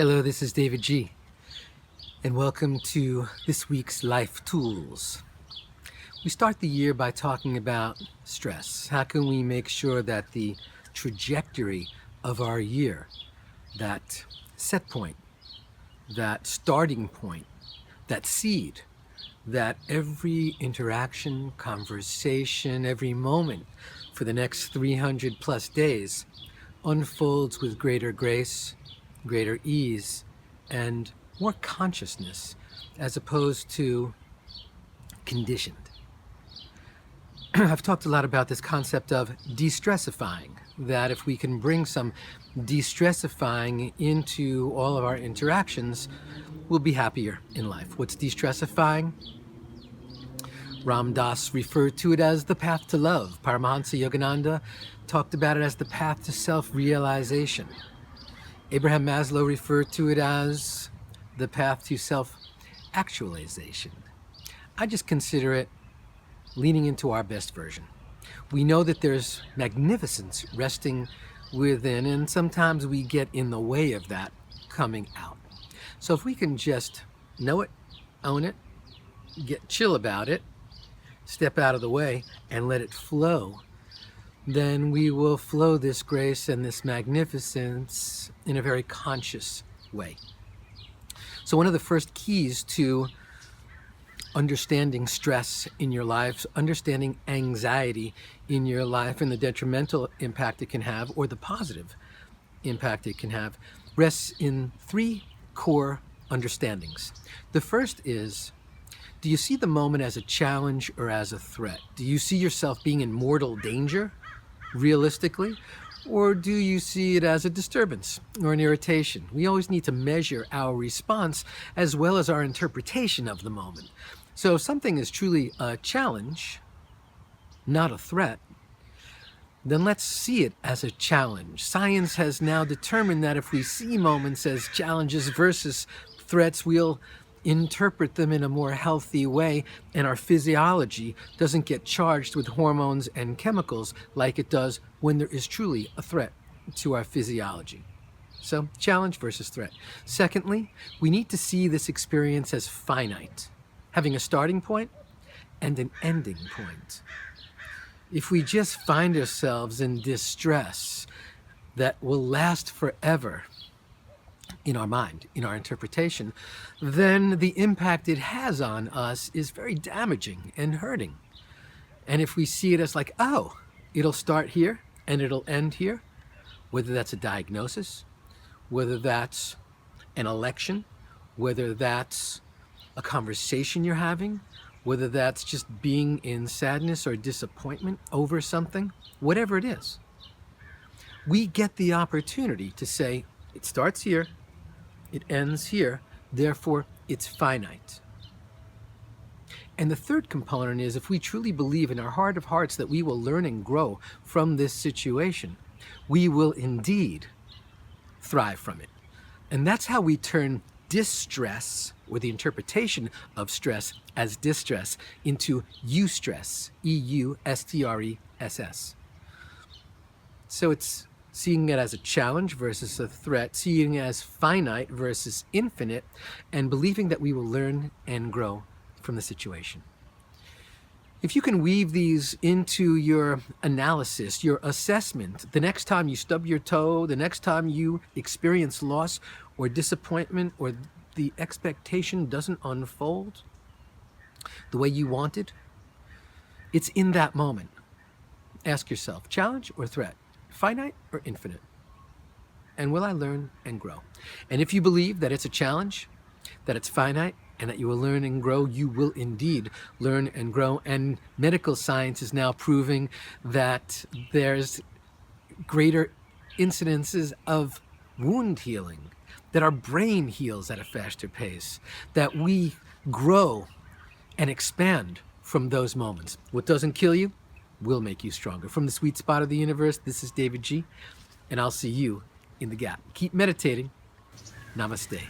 Hello, this is davidji, and welcome to this week's Life Tools. We start the year by talking about stress. How can we make sure that the trajectory of our year, that set point, that starting point, that seed, that every interaction, conversation, every moment for the next 300 plus days unfolds with greater grace, greater ease, and more consciousness, as opposed to conditioned. I've talked a lot about this concept of de-stressifying, that if we can bring some de-stressifying into all of our interactions, we'll be happier in life. What's de-stressifying? Ram Dass referred to it as the path to love. Paramahansa Yogananda talked about it as the path to self-realization. Abraham Maslow referred to it as the path to self-actualization. I just consider it leaning into our best version. We know that there's magnificence resting within, and sometimes we get in the way of that coming out. So if we can just know it, own it, get chill about it, step out of the way, and let it flow, then we will flow this grace and this magnificence in a very conscious way. So one of the first keys to understanding stress in your life, understanding anxiety in your life and the detrimental impact it can have, or the positive impact it can have, rests in three core understandings. The first is, do you see the moment as a challenge or as a threat? Do you see yourself being in mortal danger, realistically? Or do you see it as a disturbance or an irritation? We always need to measure our response as well as our interpretation of the moment. So if something is truly a challenge, not a threat, then let's see it as a challenge. Science has now determined that if we see moments as challenges versus threats, we'll interpret them in a more healthy way, and our physiology doesn't get charged with hormones and chemicals like it does when there is truly a threat to our physiology. So, challenge versus threat. Secondly, we need to see this experience as finite, having a starting point and an ending point. If we just find ourselves in distress that will last forever, in our mind, in our interpretation, then the impact it has on us is very damaging and hurting. And if we see it as like, oh, it'll start here and it'll end here, whether that's a diagnosis, whether that's an election, whether that's a conversation you're having, whether that's just being in sadness or disappointment over something, whatever it is, we get the opportunity to say, it starts here, it ends here, therefore it's finite. And the third component is, if we truly believe in our heart of hearts that we will learn and grow from this situation, we will indeed thrive from it. And that's how we turn distress, or the interpretation of stress as distress, into eustress, E-U-S-T-R-E-S-S. So it's seeing it as a challenge versus a threat, seeing it as finite versus infinite, and believing that we will learn and grow from the situation. If you can weave these into your analysis, your assessment, the next time you stub your toe, the next time you experience loss or disappointment, or the expectation doesn't unfold the way you wanted, it's in that moment. Ask yourself, challenge or threat? Finite or infinite? And will I learn and grow? And if you believe that it's a challenge, that it's finite, and that you will learn and grow, you will indeed learn and grow. And medical science is now proving that there's greater incidences of wound healing, that our brain heals at a faster pace, that we grow and expand from those moments. What doesn't kill you will make you stronger. From the sweet spot of the universe, this is davidji, and I'll see you in the gap. Keep meditating. Namaste.